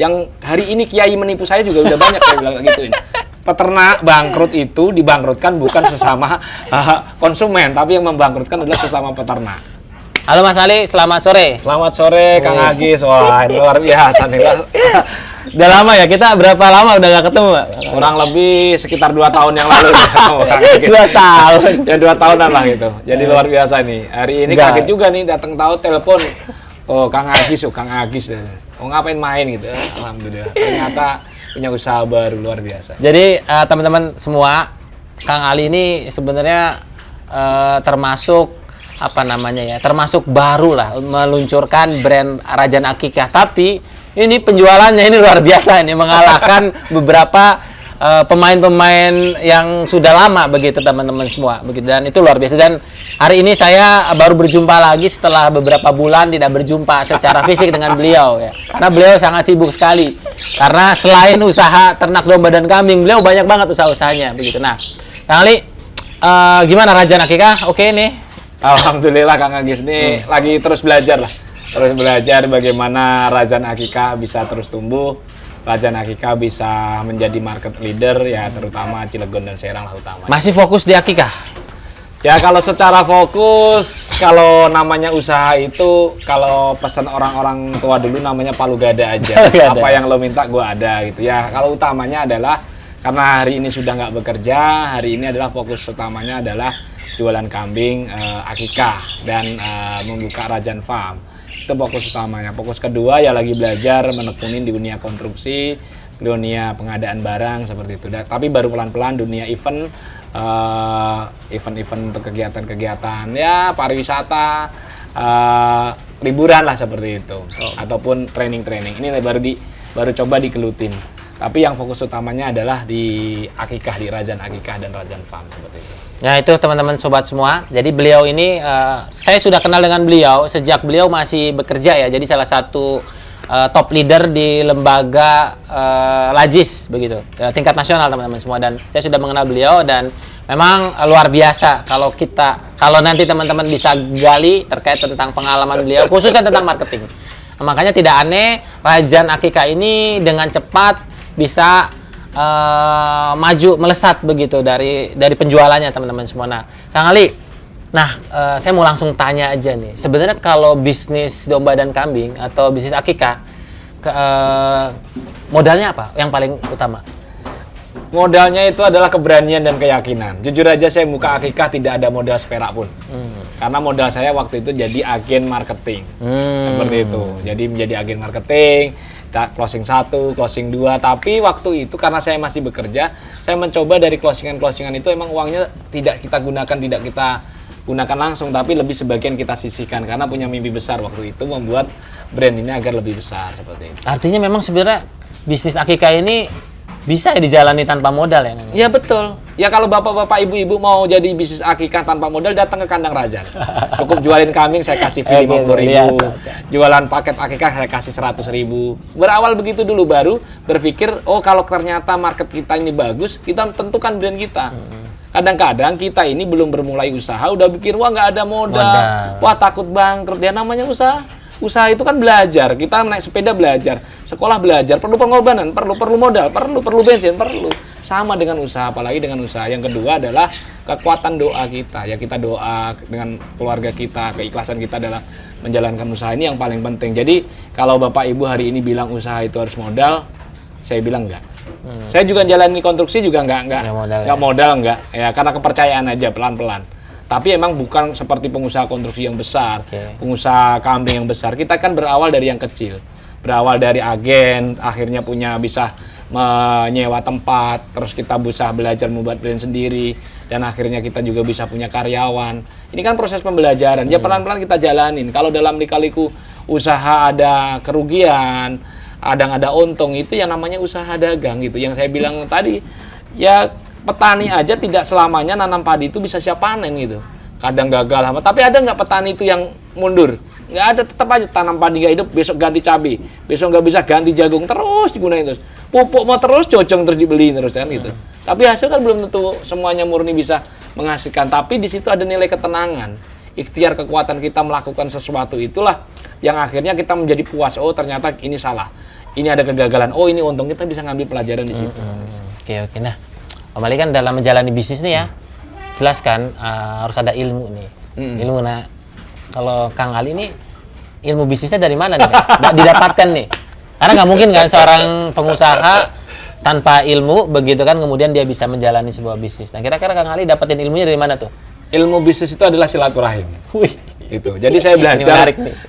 Yang hari ini kiai menipu saya juga udah banyak saya bilang gituin. Peternak bangkrut itu dibangkrutkan bukan sesama konsumen, tapi yang membangkrutkan adalah sesama peternak. Halo Mas Ali, selamat sore. Selamat sore Kang Agis, wah luar biasa nih. Udah lama ya, kita berapa lama udah nggak ketemu, Pak? Kurang lebih sekitar 2 tahun yang lalu. 2 tahun. Ya 2 tahunan lah gitu. Jadi luar biasa nih. Hari ini kaget juga nih datang tahu telepon. Oh Kang Agis, Kang Agis. Oh ngapain main gitu. Alhamdulillah. Ternyata punya usaha baru luar biasa. Jadi teman-teman semua, Kang Ali ini sebenarnya termasuk apa namanya ya, termasuk baru lah meluncurkan brand Rajan Akikah. Tapi ini penjualannya ini luar biasa, ini mengalahkan beberapa pemain-pemain yang sudah lama begitu teman-teman semua begitu, dan itu luar biasa. Dan hari ini saya baru berjumpa lagi setelah beberapa bulan tidak berjumpa secara fisik dengan beliau ya, karena beliau sangat sibuk sekali. Karena selain usaha ternak domba dan kambing, beliau banyak banget usaha-usahanya begitu. Nah, Kang Ali, gimana Rajan Akikah? Oke nih. Alhamdulillah Kang Agis nih lagi terus belajar lah. Terus belajar bagaimana Rajan Akikah bisa terus tumbuh. Rajan Akikah bisa menjadi market leader ya, terutama Cilegon dan Serang lah utama. Masih fokus di Akikah? Ya kalau secara fokus, kalau namanya usaha itu, kalau pesan orang-orang tua dulu namanya palu gada aja. Apa yang lo minta gue ada gitu ya. Kalau utamanya adalah karena hari ini sudah nggak bekerja, hari ini adalah fokus utamanya adalah jualan kambing Akikah dan membuka Rajan Farm. Itu fokus utamanya. Fokus kedua ya lagi belajar menekunin di dunia konstruksi, dunia pengadaan barang seperti itu. Tapi baru pelan-pelan dunia event untuk kegiatan-kegiatan ya pariwisata, liburan lah seperti itu. Ataupun training-training. Ini baru coba dikelutin. Tapi yang fokus utamanya adalah di Akikah, di Rajan Akikah dan Rajan Farm seperti itu. Ya itu teman-teman sobat semua. Jadi beliau ini saya sudah kenal dengan beliau sejak beliau masih bekerja ya. Jadi salah satu top leader di lembaga Lajis begitu, tingkat nasional teman-teman semua. Dan saya sudah mengenal beliau dan memang luar biasa kalau nanti teman-teman bisa gali terkait tentang pengalaman beliau khususnya tentang marketing. Nah, makanya tidak aneh Rajan Akikah ini dengan cepat bisa maju melesat begitu dari penjualannya teman-teman semua. Nah, Kang Ali, saya mau langsung tanya aja nih. Sebenarnya kalau bisnis domba dan kambing atau bisnis Akikah, modalnya apa yang paling utama? Modalnya itu adalah keberanian dan keyakinan. Jujur aja saya buka Akikah tidak ada modal seperak pun. Karena modal saya waktu itu jadi agen marketing. Seperti itu. Jadi menjadi agen marketing. Closing 1, closing 2, tapi waktu itu karena saya masih bekerja, saya mencoba dari closingan itu emang uangnya tidak kita gunakan langsung, tapi lebih sebagian kita sisihkan karena punya mimpi besar waktu itu membuat brand ini agar lebih besar seperti itu. Artinya memang sebenarnya bisnis Akikah ini bisa ya dijalani tanpa modal ya? Iya betul. Ya kalau bapak-bapak, ibu-ibu mau jadi bisnis Akikah tanpa modal, datang ke kandang Rajan. Cukup jualin kambing saya kasih fee 50.000. Jualan paket Akikah saya kasih 100.000. Berawal begitu dulu, baru berpikir, oh kalau ternyata market kita ini bagus, kita tentukan brand kita. Kadang-kadang kita ini belum bermulai usaha, udah pikir wah nggak ada modal, wah takut bangkrut. Ya namanya usaha. Usaha itu kan belajar, kita naik sepeda belajar, sekolah belajar, perlu pengorbanan, perlu modal, perlu bensin, perlu. Sama dengan usaha, apalagi dengan usaha. Yang kedua adalah kekuatan doa kita. Ya kita doa dengan keluarga kita, keikhlasan kita adalah menjalankan usaha ini yang paling penting. Jadi kalau Bapak Ibu hari ini bilang usaha itu harus modal, saya bilang enggak. Saya juga jalani konstruksi juga enggak modal enggak. Ya karena kepercayaan aja pelan-pelan. Tapi emang bukan seperti pengusaha konstruksi yang besar, pengusaha kambing yang besar. Kita kan berawal dari yang kecil. Berawal dari agen, akhirnya bisa menyewa tempat, terus kita bisa belajar membuat brand sendiri, dan akhirnya kita juga bisa punya karyawan. Ini kan proses pembelajaran, ya pelan-pelan kita jalanin. Kalau dalam lika-liku usaha ada kerugian, ada untung, itu yang namanya usaha dagang gitu. Yang saya bilang tadi, ya petani aja tidak selamanya nanam padi itu bisa siap panen gitu. Kadang gagal, tapi ada nggak petani itu yang mundur? Nggak ada, tetap aja tanam padi nggak hidup, besok ganti cabai, besok nggak bisa ganti jagung, terus digunain terus. Pupuk mau terus, cocong terus dibeli terus kan gitu. Tapi hasil kan belum tentu semuanya murni bisa menghasilkan. Tapi di situ ada nilai ketenangan, ikhtiar kekuatan kita melakukan sesuatu itulah yang akhirnya kita menjadi puas. Oh ternyata ini salah, ini ada kegagalan, oh ini untung, kita bisa ngambil pelajaran di situ. Oke. Nah, Om Ali kan dalam menjalani bisnis nih ya, jelas kan harus ada ilmu nih. Ilmu. Nah, kalau Kang Ali ini ilmu bisnisnya dari mana nih? Didapatkan nih? Karena nggak mungkin kan seorang pengusaha tanpa ilmu begitu kan kemudian dia bisa menjalani sebuah bisnis. Nah, kira-kira Kang Ali dapetin ilmunya dari mana tuh? Ilmu bisnis itu adalah silaturahim. Wih. Gitu. Jadi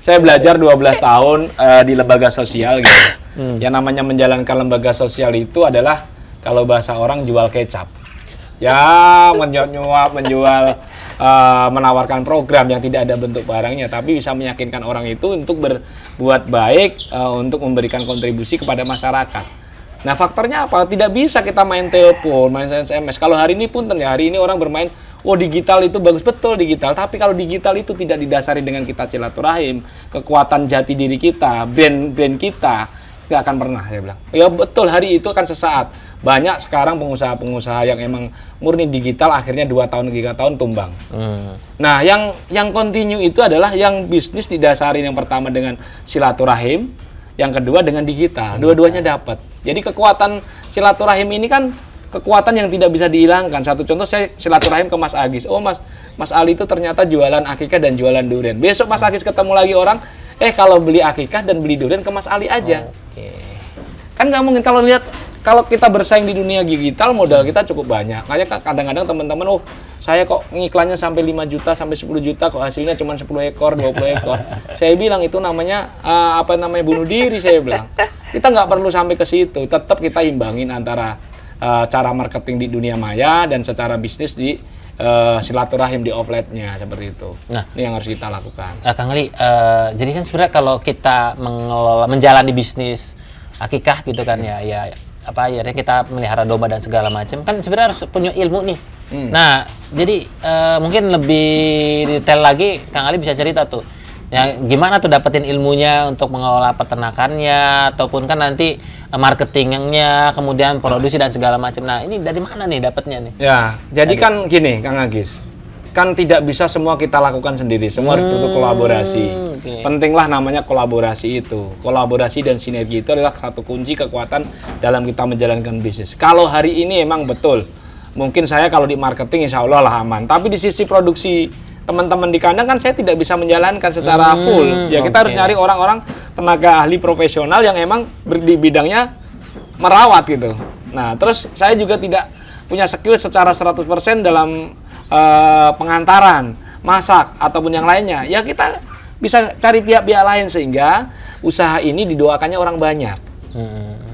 saya belajar 12 tahun di lembaga sosial gitu. Yang namanya menjalankan lembaga sosial itu adalah kalau bahasa orang jual kecap. Ya, menjual menawarkan program yang tidak ada bentuk barangnya, tapi bisa meyakinkan orang itu untuk berbuat baik, untuk memberikan kontribusi kepada masyarakat. Nah, faktornya apa? Tidak bisa kita main telepon, main SMS. Kalau hari ini punten ya, hari ini orang bermain, oh digital itu bagus, betul digital. Tapi kalau digital itu tidak didasari dengan kita silaturahim, kekuatan jati diri kita, brand kita, nggak akan pernah, saya bilang. Ya betul, hari itu akan sesaat. Banyak sekarang pengusaha-pengusaha yang emang murni digital, akhirnya 2 tahun, 3 tahun tumbang. Nah, yang continue itu adalah yang bisnis didasari yang pertama dengan silaturahim, yang kedua dengan digital. Dua-duanya dapat. Jadi kekuatan silaturahim ini kan kekuatan yang tidak bisa dihilangkan. Satu contoh, saya silaturahim ke Mas Agis. Oh Mas Ali itu ternyata jualan akikah dan jualan durian. Besok Mas Agis ketemu lagi orang, kalau beli akikah dan beli durian ke Mas Ali aja. Kan nggak mungkin. Kalau kita bersaing di dunia digital, modal kita cukup banyak. Makanya kadang-kadang teman-teman, saya kok ngiklannya sampai 5 juta, sampai 10 juta, kok hasilnya cuma 10 ekor, 20 ekor. Saya bilang itu namanya, bunuh diri, saya bilang. Kita nggak perlu sampai ke situ. Tetap kita imbangin antara cara marketing di dunia maya dan secara bisnis di silaturahim di offline-nya, seperti itu. Nah, ini yang harus kita lakukan. Kang Ali, jadi kan sebenarnya kalau kita menjalani bisnis akikah gitu kan akhirnya kita melihara domba dan segala macam kan sebenarnya harus punya ilmu nih. Nah, jadi mungkin lebih detail lagi Kang Ali bisa cerita tuh. Ya, gimana tuh dapetin ilmunya untuk mengelola peternakannya ataupun kan nanti marketingnya, kemudian produksi dan segala macam. Nah, ini dari mana nih dapatnya nih? Ya, jadi kan gini Kang Agis. Kan tidak bisa semua kita lakukan sendiri, semua harus butuh kolaborasi. Pentinglah namanya kolaborasi itu. Kolaborasi dan sinergi itu adalah satu kunci kekuatan dalam kita menjalankan bisnis. Kalau hari ini emang betul, mungkin saya kalau di marketing insya Allah lah aman. Tapi di sisi produksi teman-teman di kandang kan saya tidak bisa menjalankan secara full. Ya kita harus nyari orang-orang tenaga ahli profesional yang emang di bidangnya merawat gitu. Nah, terus saya juga tidak punya skill secara 100% dalam pengantaran, masak, ataupun yang lainnya. Ya kita bisa cari pihak-pihak lain sehingga usaha ini didoakannya orang banyak.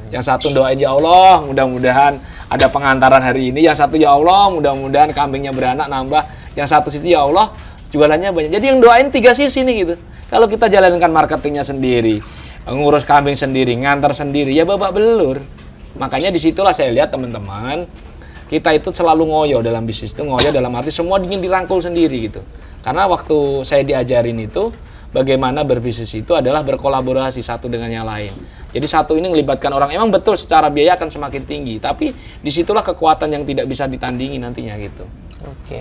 Yang satu doain, ya Allah, mudah-mudahan ada pengantaran hari ini. Yang satu, ya Allah, mudah-mudahan kambingnya beranak nambah. Yang satu sisi, ya Allah, jualannya banyak. Jadi yang doain 3 sisi nih gitu. Kalau kita jalankan marketingnya sendiri, ngurus kambing sendiri, ngantar sendiri, ya babak belur. Makanya disitulah saya lihat teman-teman, kita itu selalu ngoyo dalam bisnis itu, ngoyo dalam arti semua ingin dirangkul sendiri gitu. Karena waktu saya diajarin itu, bagaimana berbisnis itu adalah berkolaborasi satu dengan yang lain. Jadi satu ini melibatkan orang, emang betul secara biaya akan semakin tinggi, tapi disitulah kekuatan yang tidak bisa ditandingi nantinya gitu.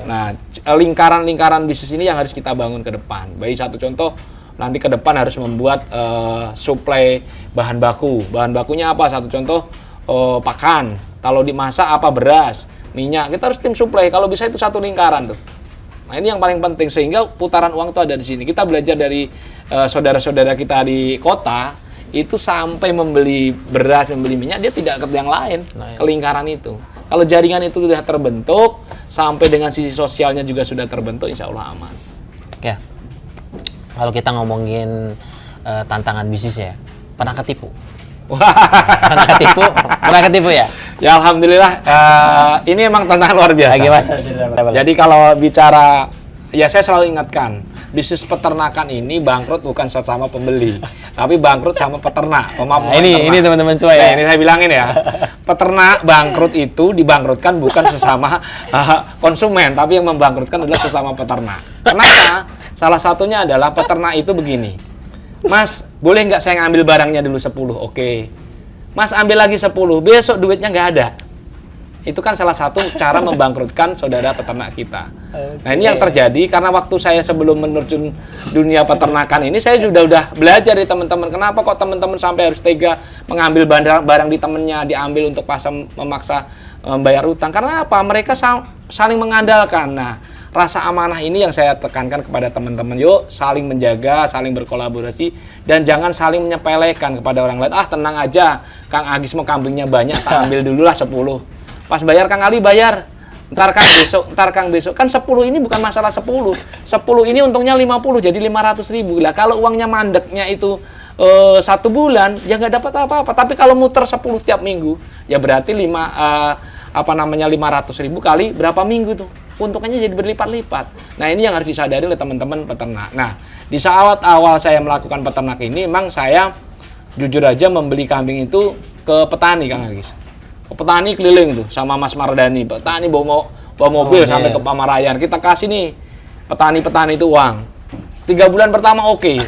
Nah, lingkaran-lingkaran bisnis ini yang harus kita bangun ke depan. Baik satu contoh, nanti ke depan harus membuat suplai bahan baku. Bahan bakunya apa? Satu contoh, pakan. Kalau dimasak apa, beras, minyak, kita harus tim suplai. Kalau bisa itu satu lingkaran tuh. Nah, ini yang paling penting sehingga putaran uang itu ada di sini. Kita belajar dari saudara-saudara kita di kota itu sampai membeli beras, membeli minyak, dia tidak ke yang lain, ke lingkaran itu. Kalau jaringan itu sudah terbentuk, sampai dengan sisi sosialnya juga sudah terbentuk, insya Allah aman. Ya, kalau kita ngomongin tantangan bisnis ya, pernah ketipu? Pernah ketipu ya? Ya alhamdulillah, ini emang tantangan luar biasa. Gimana? Jadi kalau bicara, ya saya selalu ingatkan, bisnis peternakan ini bangkrut bukan sama pembeli, tapi bangkrut sama peternak. Ini teman-teman semua ya. Ini saya bilangin ya, peternak bangkrut itu dibangkrutkan bukan sesama konsumen, tapi yang membangkrutkan adalah sesama peternak. Kenapa? Salah satunya adalah peternak itu begini. Mas, boleh nggak saya ngambil barangnya dulu 10? Oke. Mas ambil lagi 10, besok duitnya nggak ada. Itu kan salah satu cara membangkrutkan saudara peternak kita. Nah ini yang terjadi karena waktu saya sebelum menerjun dunia peternakan ini, saya udah belajar dari teman-teman. Kenapa kok teman-teman sampai harus tega mengambil barang di temennya, diambil untuk memaksa membayar utang? Karena apa? Mereka saling mengandalkan. Nah, rasa amanah ini yang saya tekankan kepada teman-teman. Yuk saling menjaga, saling berkolaborasi, dan jangan saling menyepelekan kepada orang lain. Ah tenang aja, Kang Agis mau kambingnya banyak, tak ambil dulu lah 10. Pas bayar Kang Ali bayar. Ntar Kang besok. Kan 10 ini bukan masalah 10. 10 ini untungnya 50, jadi 500.000. Lah kalau uangnya mandeknya itu 1 bulan, ya nggak dapat apa-apa. Tapi kalau muter 10 tiap minggu, ya berarti 500.000 kali berapa minggu tuh? Untungnya jadi berlipat-lipat. Nah ini yang harus disadari oleh teman-teman peternak. Nah di saat awal saya melakukan peternak ini, memang saya jujur aja membeli kambing itu ke petani, Kang Agis. Petani keliling tuh sama Mas Mardani, petani bawa mobil sampai ke Pamarayan. Kita kasih nih petani-petani itu uang. 3 bulan pertama oke.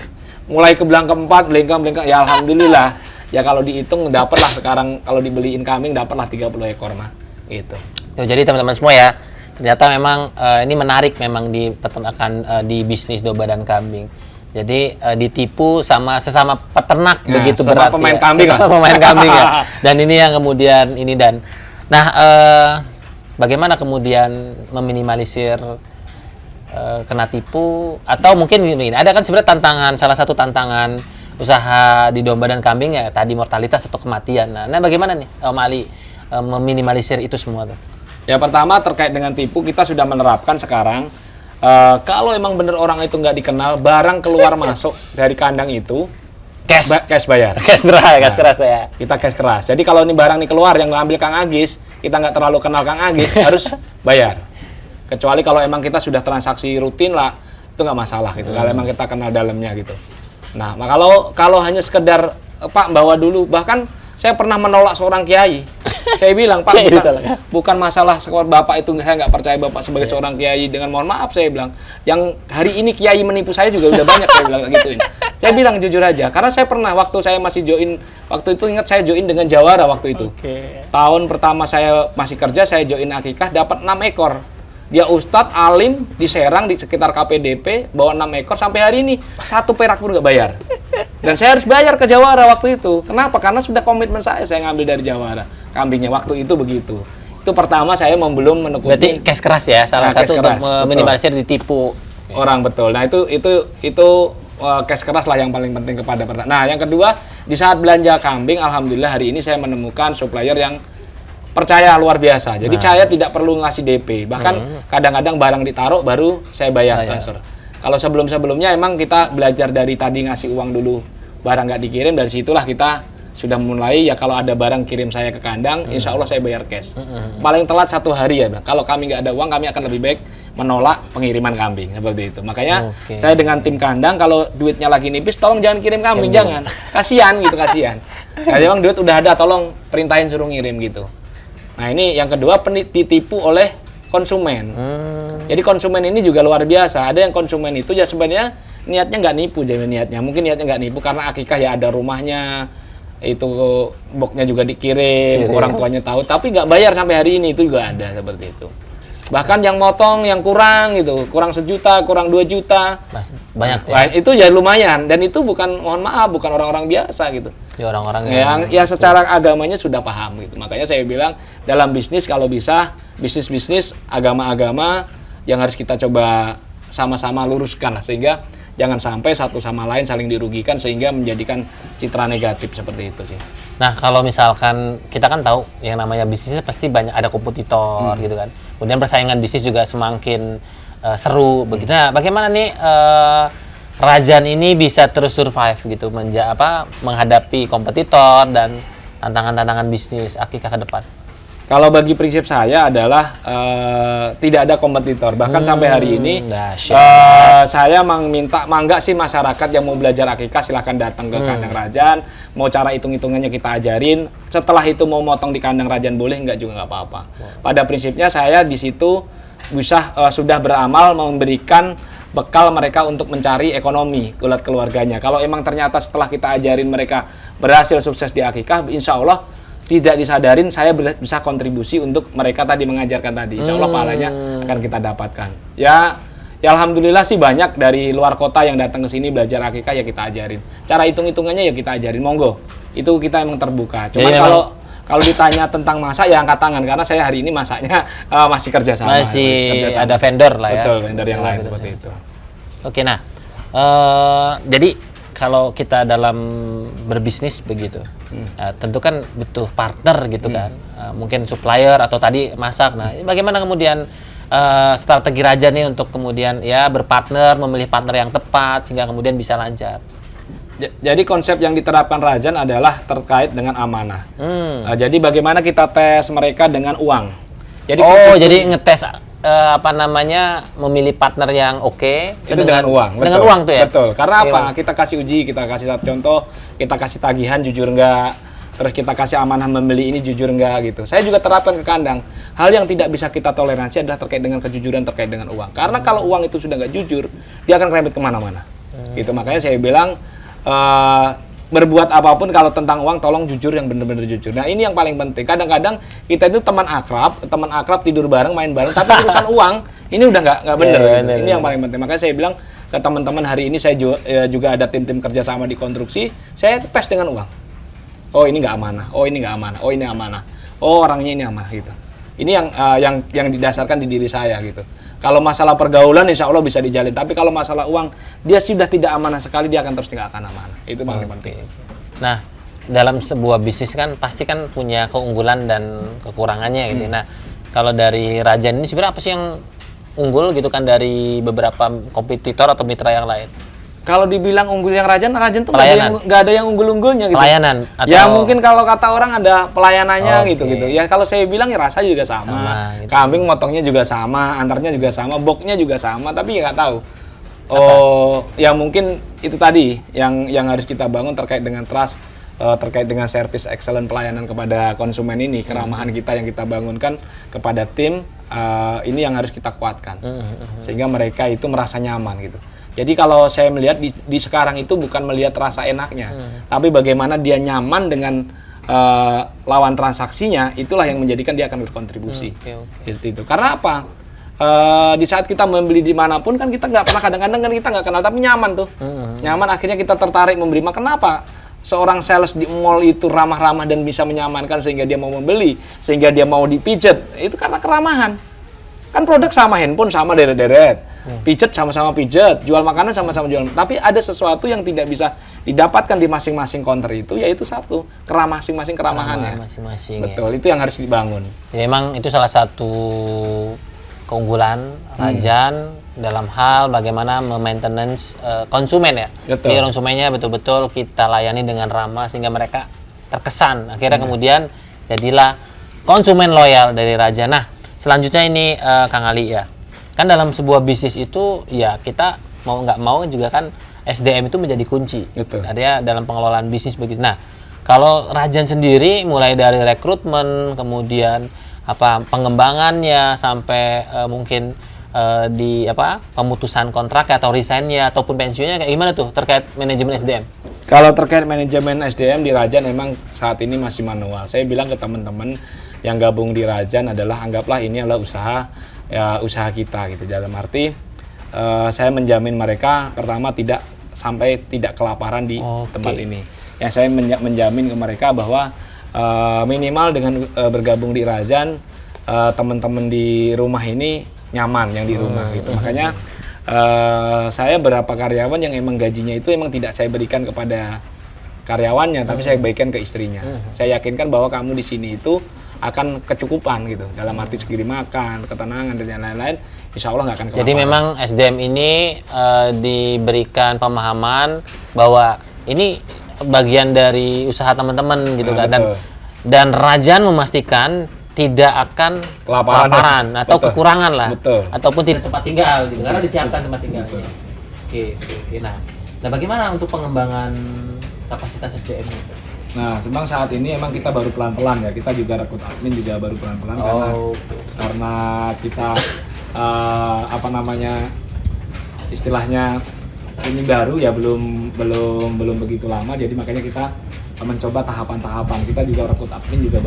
Mulai ke bulan keempat, belengkang, ya alhamdulillah. Ya kalau dihitung dapatlah sekarang, kalau dibeliin kambing dapatlah 30 ekor mah. Gitu. Jadi teman-teman semua ya, ternyata memang ini menarik memang di peternakan, di bisnis domba dan kambing. Jadi ditipu sama sesama peternak, nah, begitu berarti pemain ya. Kambing sama pemain kambing ya. Dan ini yang kemudian ini dan nah bagaimana kemudian meminimalisir kena tipu, atau mungkin ini ada kan sebenarnya salah satu tantangan usaha di domba dan kambing ya tadi mortalitas atau kematian. Nah bagaimana nih Om Ali meminimalisir itu semua tuh? Ya pertama terkait dengan tipu, kita sudah menerapkan sekarang. Kalau emang bener orang itu nggak dikenal, barang keluar masuk dari kandang itu cash bayar. Cash keras ya. Kita cash keras. Jadi kalau ini barang nih keluar yang ngambil Kang Agis, kita nggak terlalu kenal Kang Agis, harus bayar. Kecuali kalau emang kita sudah transaksi rutin lah, itu nggak masalah gitu. Kalau emang kita kenal dalamnya gitu. Nah, kalau hanya sekedar Pak bawa dulu, bahkan saya pernah menolak seorang kiai. Saya bilang, Pak, bukan masalah sekolah Bapak itu, saya nggak percaya Bapak sebagai seorang kiai. Dengan mohon maaf, saya bilang, yang hari ini kiai menipu saya juga udah banyak, saya bilang gituin. Saya bilang jujur aja, karena saya pernah waktu saya masih join, waktu itu ingat saya join dengan Jawara waktu itu. Tahun pertama saya masih kerja, saya join akikah, dapat 6 ekor. Dia ustadz, alim, di Serang, di sekitar KPDP, bawa 6 ekor, sampai hari ini 1 perak pun nggak bayar. Dan saya harus bayar ke Jawara waktu itu. Kenapa? Karena sudah komitmen saya ngambil dari Jawara. Kambingnya waktu itu begitu. Itu pertama saya belum menekuni. Berarti cash keras ya, salah satu untuk meminimalisir ditipu. Orang betul. Nah itu cash keras lah yang paling penting kepada peternak. Nah yang kedua, di saat belanja kambing, alhamdulillah hari ini saya menemukan supplier yang percaya luar biasa. Jadi saya tidak perlu ngasih DP. Bahkan kadang-kadang barang ditaruh baru saya bayar transfer. Kalau sebelum-sebelumnya emang kita belajar dari tadi ngasih uang dulu, barang nggak dikirim, dari situlah kita sudah mulai ya kalau ada barang kirim saya ke kandang, insya Allah saya bayar cash. Paling telat 1 hari ya. Kalau kami nggak ada uang, kami akan lebih baik menolak pengiriman kambing seperti itu. Makanya saya dengan tim kandang kalau duitnya lagi nipis, tolong jangan kirim kambing, jangan. Kasihan gitu, kasihan. Kalau emang duit udah ada, tolong perintahin suruh ngirim gitu. Nah ini yang kedua, ditipu oleh konsumen. Jadi konsumen ini juga luar biasa. Ada yang konsumen itu ya sebenarnya niatnya nggak nipu, jadi niatnya mungkin niatnya nggak nipu karena akikah ya ada rumahnya, itu boxnya juga dikirim, orang tuanya tahu, tapi nggak bayar sampai hari ini, itu juga ada seperti itu. Bahkan yang motong yang kurang gitu, kurang 1 juta, kurang 2 juta, banyak ya. Nah, itu ya lumayan, dan itu bukan, mohon maaf, bukan orang-orang biasa gitu. Ya orang-orang yang secara agamanya sudah paham gitu. Makanya saya bilang dalam bisnis kalau bisa bisnis agama-agama yang harus kita coba sama-sama luruskan lah, sehingga jangan sampai satu sama lain saling dirugikan sehingga menjadikan citra negatif seperti itu sih. Nah kalau misalkan kita kan tahu yang namanya bisnisnya pasti banyak ada kompetitor gitu kan. Kemudian persaingan bisnis juga semakin seru begitu. Nah bagaimana nih Rajan ini bisa terus survive gitu menghadapi kompetitor dan tantangan-tantangan bisnis akikah ke depan? Kalau bagi prinsip saya adalah tidak ada kompetitor. Bahkan sampai hari ini saya mangga sih masyarakat yang mau belajar akikah silahkan datang ke kandang Rajan. Mau cara hitung-hitungannya kita ajarin. Setelah itu mau motong di kandang Rajan boleh, enggak juga nggak apa-apa. Pada prinsipnya saya di situ bisa sudah beramal memberikan bekal mereka untuk mencari ekonomi buat keluarganya. Kalau emang ternyata setelah kita ajarin mereka berhasil sukses di akikah, insya Allah tidak disadarin saya bisa kontribusi untuk mereka tadi mengajarkan tadi. Insya Allah pahalanya akan kita dapatkan. Ya alhamdulillah sih banyak dari luar kota yang datang ke sini belajar akikah, ya kita ajarin. Cara hitung-hitungannya ya kita ajarin, monggo. Itu kita emang terbuka. Cuman kalau ditanya tentang masak ya angkat tangan, karena saya hari ini masaknya masih kerjasama. Masih ada vendor lah ya. Betul, vendor yang lain seperti itu. Oke, nah jadi kalau kita dalam berbisnis begitu, tentu kan butuh partner gitu kan, mungkin supplier atau tadi masak. Nah, bagaimana kemudian strategi Rajan nih untuk kemudian ya berpartner, memilih partner yang tepat sehingga kemudian bisa lancar? Jadi konsep yang diterapkan Rajan adalah terkait dengan amanah. Jadi bagaimana kita tes mereka dengan uang. Jadi jadi ngetes memilih partner yang oke itu dengan uang. Betul. Dengan uang tuh ya. Betul. Karena apa? Kita kasih uji, kita kasih satu contoh, kita kasih tagihan jujur enggak, terus kita kasih amanah membeli ini jujur enggak gitu. Saya juga terapkan ke kandang. Hal yang tidak bisa kita toleransi adalah terkait dengan kejujuran terkait dengan uang. Karena kalau uang itu sudah nggak jujur, dia akan kerempet kemana-mana. Gitu. Makanya saya bilang berbuat apapun kalau tentang uang tolong jujur, yang benar-benar jujur. Nah ini yang paling penting. Kadang-kadang kita itu teman akrab tidur bareng, main bareng, tapi urusan uang ini udah nggak benar. Gitu. Ini yang paling penting. Makanya saya bilang ke teman-teman hari ini saya juga ada tim-tim kerjasama di konstruksi. Saya tes dengan uang. Oh ini nggak amanah. Oh ini nggak amanah. Oh ini amanah. Oh orangnya ini amanah gitu. Ini yang didasarkan di diri saya gitu. Kalau masalah pergaulan insya Allah bisa dijalin, tapi kalau masalah uang dia sudah tidak amanah sekali, dia akan terus tidak akan amanah. Itu paling penting. Nah, dalam sebuah bisnis kan pasti kan punya keunggulan dan kekurangannya gitu. Nah, kalau dari Rajan ini sebenarnya apa sih yang unggul gitu kan dari beberapa kompetitor atau mitra yang lain? Kalau dibilang unggul yang Rajan tuh nggak ada yang unggul-unggulnya gitu. Pelayanan atau... Ya mungkin kalau kata orang ada pelayanannya gitu. Ya kalau saya bilang ya rasa juga sama gitu. Kambing motongnya juga sama, antarnya juga sama, boxnya juga sama, tapi ya nggak tahu. Ya mungkin itu tadi yang harus kita bangun terkait dengan trust, terkait dengan service excellent pelayanan kepada konsumen ini, keramahan kita yang kita bangunkan kepada tim, ini yang harus kita kuatkan sehingga mereka itu merasa nyaman gitu. Jadi kalau saya melihat di sekarang itu bukan melihat rasa enaknya, tapi bagaimana dia nyaman dengan lawan transaksinya, itulah yang menjadikan dia akan berkontribusi. Itu. Karena apa? Di saat kita membeli dimanapun kan kita nggak pernah, kadang-kadang kan kita nggak kenal, tapi nyaman tuh. Nyaman akhirnya kita tertarik membeli. Kenapa? Seorang sales di mall itu ramah-ramah dan bisa menyamankan sehingga dia mau membeli, sehingga dia mau dipijet. Itu karena keramahan. Kan produk sama, handphone sama deret-deret, pijet sama-sama pijet, jual makanan sama-sama jual. Tapi ada sesuatu yang tidak bisa didapatkan di masing-masing counter itu, yaitu satu, masing-masing keramahannya. Betul, ya. Itu yang harus dibangun. Ya, emang itu salah satu keunggulan Rajan dalam hal bagaimana memaintenance konsumen ya. Betul. Jadi konsumennya betul-betul kita layani dengan ramah sehingga mereka terkesan. Akhirnya kemudian jadilah konsumen loyal dari Rajan. Nah, selanjutnya ini Kang Ali ya, kan dalam sebuah bisnis itu ya kita mau nggak mau juga kan SDM itu menjadi kunci. Betul. Artinya dalam pengelolaan bisnis begitu. Nah, kalau Rajan sendiri mulai dari rekrutmen, kemudian pengembangannya sampai mungkin di pemutusan kontrak atau resign-nya ataupun pensiunnya kayak gimana tuh terkait manajemen SDM? Kalau terkait manajemen SDM di Rajan memang saat ini masih manual. Saya bilang ke teman-teman yang gabung di Rajan adalah anggaplah ini adalah usaha kita gitu. Dalam arti saya menjamin mereka pertama tidak kelaparan di tempat ini. Yang saya menjamin ke mereka bahwa minimal dengan bergabung di Rajan teman-teman di rumah ini nyaman yang di rumah gitu. Makanya saya beberapa karyawan yang emang gajinya itu emang tidak saya berikan kepada karyawannya, tapi saya berikan ke istrinya. Saya yakinkan bahwa kamu di sini itu akan kecukupan gitu, dalam arti segi makan, ketenangan dan lain-lain, insya Allah nggak akan kelaparan. Jadi memang SDM ini diberikan pemahaman bahwa ini bagian dari usaha teman-teman gitu kan, dan Rajan memastikan tidak akan kelaparan atau kekurangan lah, ataupun tidak tempat tinggal gitu, karena disiapkan tempat tinggalnya. Oke. Nah, bagaimana untuk pengembangan kapasitas SDM itu? Nah, memang saat ini emang kita baru pelan-pelan ya, kita juga rekrut admin juga baru pelan-pelan karena kita istilahnya ini baru ya, belum begitu lama, jadi makanya kita mencoba tahapan-tahapan. Kita juga rekrut admin juga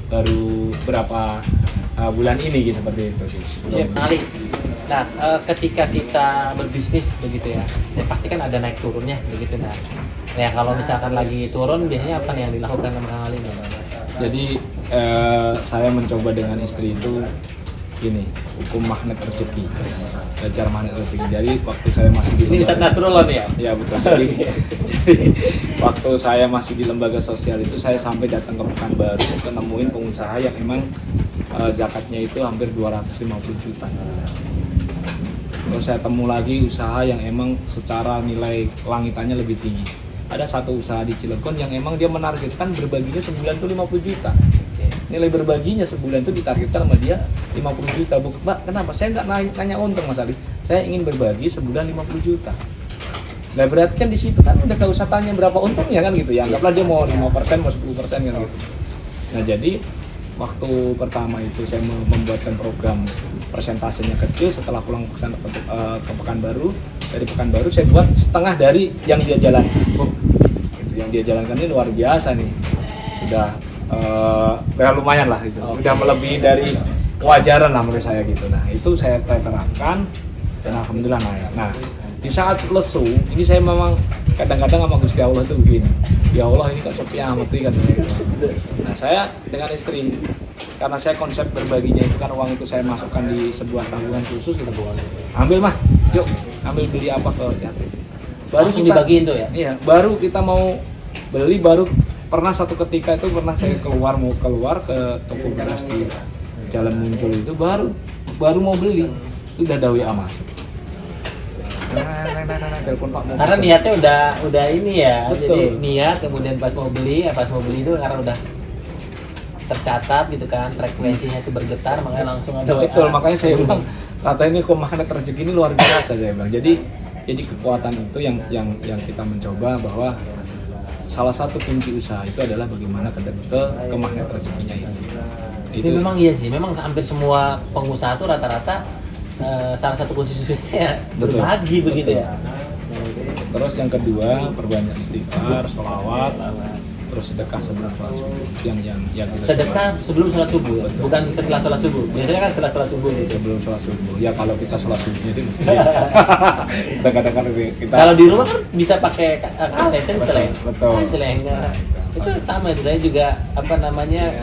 baru berapa bulan ini gitu, seperti itu sih. Siap, Ali. Nah, ketika kita berbisnis begitu ya pasti kan ada naik turunnya begitu. Nah, ya kalau misalkan lagi turun biasanya apa nih yang dilakukan sama Kang Ali? Jadi saya mencoba dengan istri itu gini, hukum magnet rezeki, belajar magnet rezeki. Jadi waktu saya masih di Ini Ustaz Nasrullah nih ya? Ya betul. Jadi waktu saya masih di lembaga sosial itu saya sampai datang ke Pekanbaru nemuin pengusaha yang emang zakatnya itu hampir 250 juta. Terus saya temu lagi usaha yang emang secara nilai langitannya lebih tinggi. Ada satu usaha di Cilegon yang emang dia menargetkan berbaginya sebulan tuh 50 juta. Nilai berbaginya sebulan itu ditargetkan sama dia 50 juta. Mbak, kenapa? Saya nggak nanya untung Mas Ali. Saya ingin berbagi sebulan 50 juta. Nah berarti kan di situ kan udah gak usah tanya berapa untungnya kan gitu ya. Anggaplah dia mau 5%, mau 10% kan gitu. Nah jadi waktu pertama itu saya membuatkan program persentasenya kecil. Setelah pulang ke Pekanbaru, dari Pekanbaru saya buat setengah dari yang dia jalankan. Itu yang dia jalankan ini luar biasa nih. Sudah ya lumayan lah itu. Udah melebihi dari kewajaran lah menurut saya gitu. Nah itu saya terapkan dan alhamdulillah naik. Nah di saat lesu ini saya memang kadang-kadang sama Gusti Allah itu begini, ya Allah ini kok sepi amat kan gitu. Nah saya dengan istri, karena saya konsep berbaginya itu kan uang itu saya masukkan di sebuah tabungan khusus gitu. Ambil mah, yuk ambil beli apa ke yatim. Baru langsung kita dibagiin tuh ya? Iya, baru kita mau beli, baru pernah satu ketika itu pernah saya mau keluar ke toko beras di Jalan Muncul itu baru mau beli itu udah ada WA masuk. Telepon Pak mau Karena pesen. niatnya udah ini ya. Betul. Jadi niat kemudian pas mau beli itu karena udah tercatat gitu kan, frekuensinya itu bergetar makanya langsung ada WA. Betul, makanya saya bilang kata ini kok magnet rezeki ini luar biasa saya bilang. Jadi kekuatan itu yang kita mencoba bahwa salah satu kunci usaha itu adalah bagaimana ke magnet rezekinya itu. Itu memang iya sih, memang hampir semua pengusaha tuh rata-rata salah satu kunci suksesnya berbagi begitu ya. Terus yang kedua, perbanyak istighfar, sholawat, terus sedekah sebelum sholat subuh. Yang kita Sedekah sebelum sholat subuh, ya? Bukan setelah sholat subuh. Biasanya kan setelah sholat subuh gitu. sebelum sholat subuh. Ya kalau kita sholat subuhnya di masjid. Kadang-kadang kita Kalau di rumah kan bisa pakai celeng. Betul. Celeng. Itu sama itu, saya juga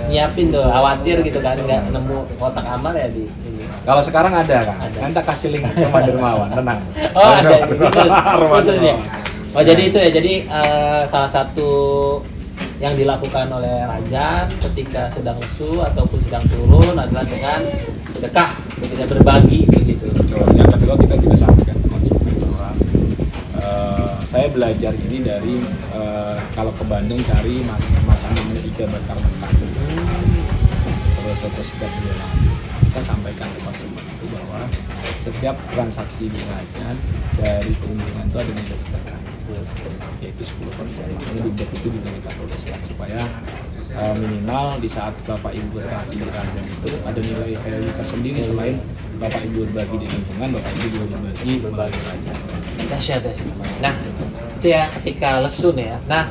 nyiapin tuh, khawatir gitu kan nggak nemu kotak amal ya di ini. Kalau sekarang ada kan? Nanti kasih link ke Pak Dermawan, tenang. Oh ada, khusus ya. Oh jadi itu ya, jadi salah satu yang dilakukan oleh Rajan ketika sedang lesu ataupun sedang turun adalah dengan sedekah, ketika berbagi begitu. Yang kedua kita juga sampaikan ke konsumen bahwa saya belajar ini dari kalau ke Bandung cari makanan namanya Iga Bakar Mekah. Terus kita jualan. Kita sampaikan ke konsumen itu bahwa setiap transaksi di Rajan dari keuntungan itu ada nilai sedekah, yaitu 10%. Makanya di blog itu juga kita tuliskan supaya minimal di saat Bapak Ibu bertransaksi di Rajan itu ada nilai value tersendiri selain Bapak Ibu berbagi di lingkungan, Bapak Ibu juga berbagi melalui Rajan. Dahsyat. Nah itu ya ketika lesu nih ya. Nah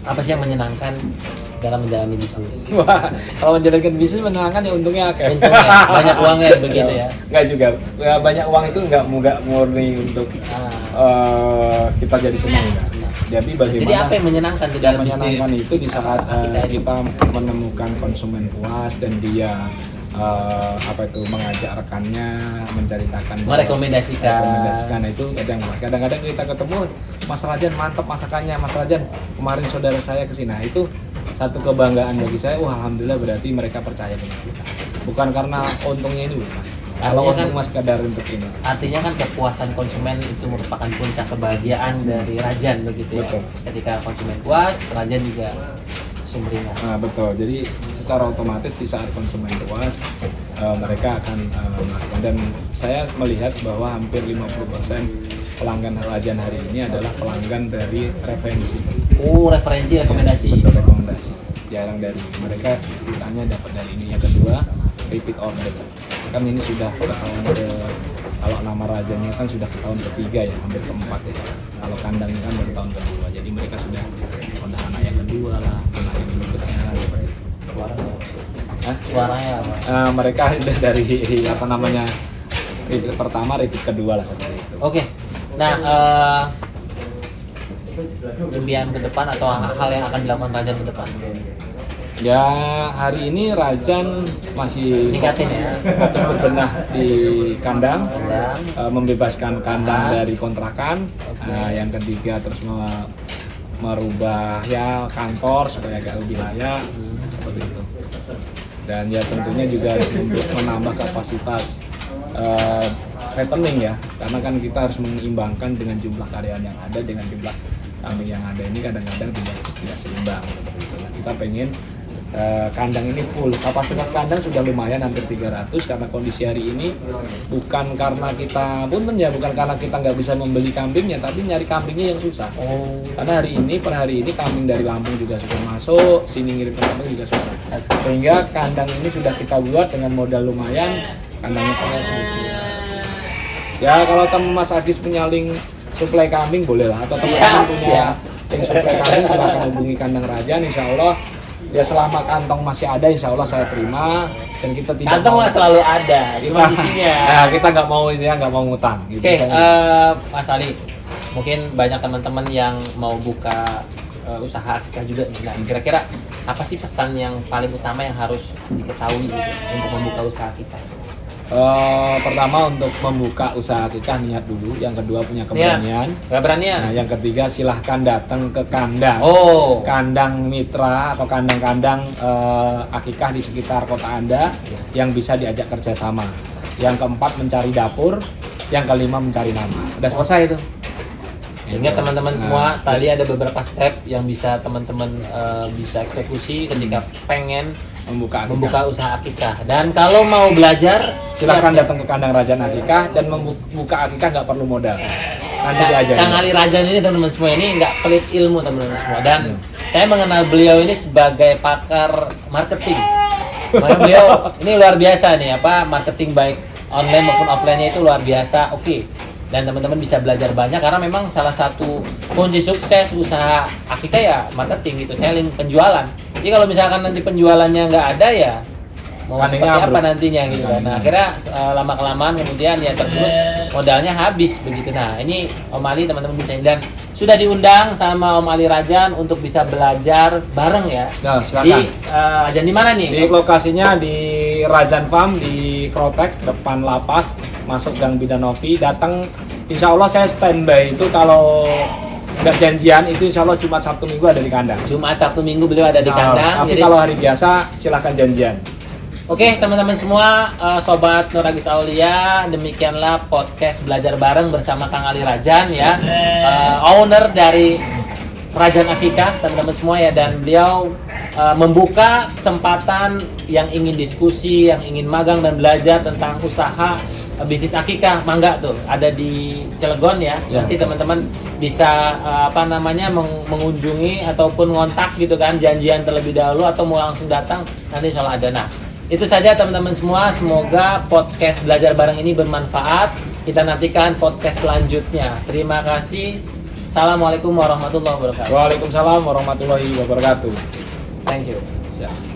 apa sih yang menyenangkan dalam menjalani bisnis? Wah, kalau menjalankan bisnis menyenangkan ya untungnya akeh. Untungnya banyak uangnya begitu ya. Enggak juga. Ya, banyak uang itu enggak murni untuk kita jadi senang enggak. Jadi bagaimana? Jadi apa yang menyenangkan di dalam bisnis? Menyenangkan itu di saat kita menemukan konsumen puas dan dia mengajak rekannya menceritakan, merekomendasikan itu kadang-kadang kita ketemu, Mas Rajan mantap masakannya, Mas Rajan kemarin saudara saya kesini. Nah itu satu kebanggaan bagi saya. Alhamdulillah berarti mereka percaya dengan kita, bukan karena untungnya ini bukan. Kalau untuk mas kadar untuk ini. Artinya kan kepuasan konsumen itu merupakan puncak kebahagiaan dari Rajan begitu ya. Betul. Ketika konsumen puas, Rajan juga sumringah. Nah, betul. Jadi secara otomatis di saat konsumen puas mereka akan melakukan, dan saya melihat bahwa hampir 50% pelanggan Rajan hari ini adalah pelanggan dari referensi. Oh, rekomendasi. Betul, rekomendasi. Jarang dari mereka ditanya dapat dari ini. Yang kedua, repeat order. Kan ini sudah tahun Kalau nama rajanya kan sudah ke tahun ketiga ya, hampir keempat ya. Kalau kandangnya kan baru tahun kedua, jadi mereka sudah anak yang kedua lah, anak yang berikutnya seperti itu. Suaranya apa? Mereka sudah dari apa namanya repeat pertama, repeat kedua lah seperti itu. Oke. Nah, impian ke depan atau hal yang akan dilakukan Rajan ke depan? Ya hari ini Rajan masih Ningkatin ya. fokus berbenah di kandang, Kandang. membebaskan kandang dari kontrakan. Yang ketiga terus merubah ya kantor supaya agak lebih layak seperti itu. Dan ya tentunya juga harus menambah kapasitas fattening ya, karena kan kita harus menyeimbangkan dengan jumlah karyawan yang ada dengan jumlah kambing yang ada ini kadang-kadang tidak seimbang seperti itu. Nah, kita pengen kandang ini full, kapasitas kandang sudah lumayan hampir 300 karena kondisi hari ini bukan karena kita bukan karena kita nggak bisa membeli kambingnya, tapi nyari kambingnya yang susah. Karena per hari ini kambing dari Lampung juga sudah masuk, sini ngirim ke Lampung juga susah. Sehingga kandang ini sudah kita buat dengan modal lumayan, kandangnya kosong. Ya kalau teman Mas Agis punya link suplai kambing boleh lah, atau teman-teman punya link suplai kambing silahkan hubungi Kandang Rajan, insya Allah. Ya selama kantong masih ada, insya Allah saya terima, dan kita tidak Kantong mah selalu ada, cuma isinya. Nah, kita nggak mau ngutang. Gitu. Oke, Mas Ali, mungkin banyak teman-teman yang mau buka usaha akikah juga nih. Nah, kira-kira apa sih pesan yang paling utama yang harus diketahui gitu untuk membuka usaha akikah? Pertama untuk membuka usaha akikah niat dulu, yang kedua punya keberanian. Keberanian. Nah, yang ketiga silahkan datang ke kandang. Kandang mitra atau kandang-kandang akikah di sekitar kota Anda yang bisa diajak kerjasama. Yang keempat mencari dapur, yang kelima mencari nama. Udah selesai itu. Ingat teman-teman semua, tadi ada beberapa step yang bisa teman-teman bisa eksekusi ketika pengen membuka usaha akikah. Dan kalau mau belajar, silakan datang ke Kandang Rajan Akikah, dan membuka akikah nggak perlu modal. Nanti diajarin. Kang Ali Rajan ini teman-teman semua ini nggak pelit ilmu teman-teman semua, dan saya mengenal beliau ini sebagai pakar marketing. Makanya beliau ini luar biasa nih, marketing baik online maupun offline-nya itu luar biasa. Oke. Dan teman-teman bisa belajar banyak karena memang salah satu kunci sukses usaha akikah ya marketing gitu, selling, penjualan. Jadi kalau misalkan nanti penjualannya nggak ada ya mau seperti apa nantinya gitu kan. Nah akhirnya lama kelamaan kemudian ya terus modalnya habis begitu. Nah ini Om Ali teman-teman bisa, dan sudah diundang sama Om Ali Rajan untuk bisa belajar bareng ya. Nah, di Rajan di mana nih? Di lokasinya di Razan Farm di Krotek depan lapas, masuk Gang Bidanovi. Datang, insya Allah saya standby itu kalau nggak janjian itu insya Allah Jumat Sabtu Minggu ada di kandang. Jumat Sabtu Minggu beliau ada di kandang. Tapi kalau hari biasa silahkan janjian. Oke teman-teman semua, Sobat Nur Agis Aulia, demikianlah podcast belajar bareng bersama Kang Ali Rajan ya, owner dari Rajan Akikah teman-teman semua ya, dan beliau membuka kesempatan yang ingin diskusi, yang ingin magang dan belajar tentang usaha bisnis akikah, mangga tuh ada di Cilegon ya. Nanti teman-teman bisa mengunjungi ataupun ngontak gitu kan, janjian terlebih dahulu atau mau langsung datang, nanti insya Allah ada. Nah itu saja teman-teman semua, semoga podcast belajar bareng ini bermanfaat. Kita nantikan podcast selanjutnya. Terima kasih. Assalamualaikum warahmatullahi wabarakatuh. Waalaikumsalam warahmatullahi wabarakatuh. Thank you. Siap.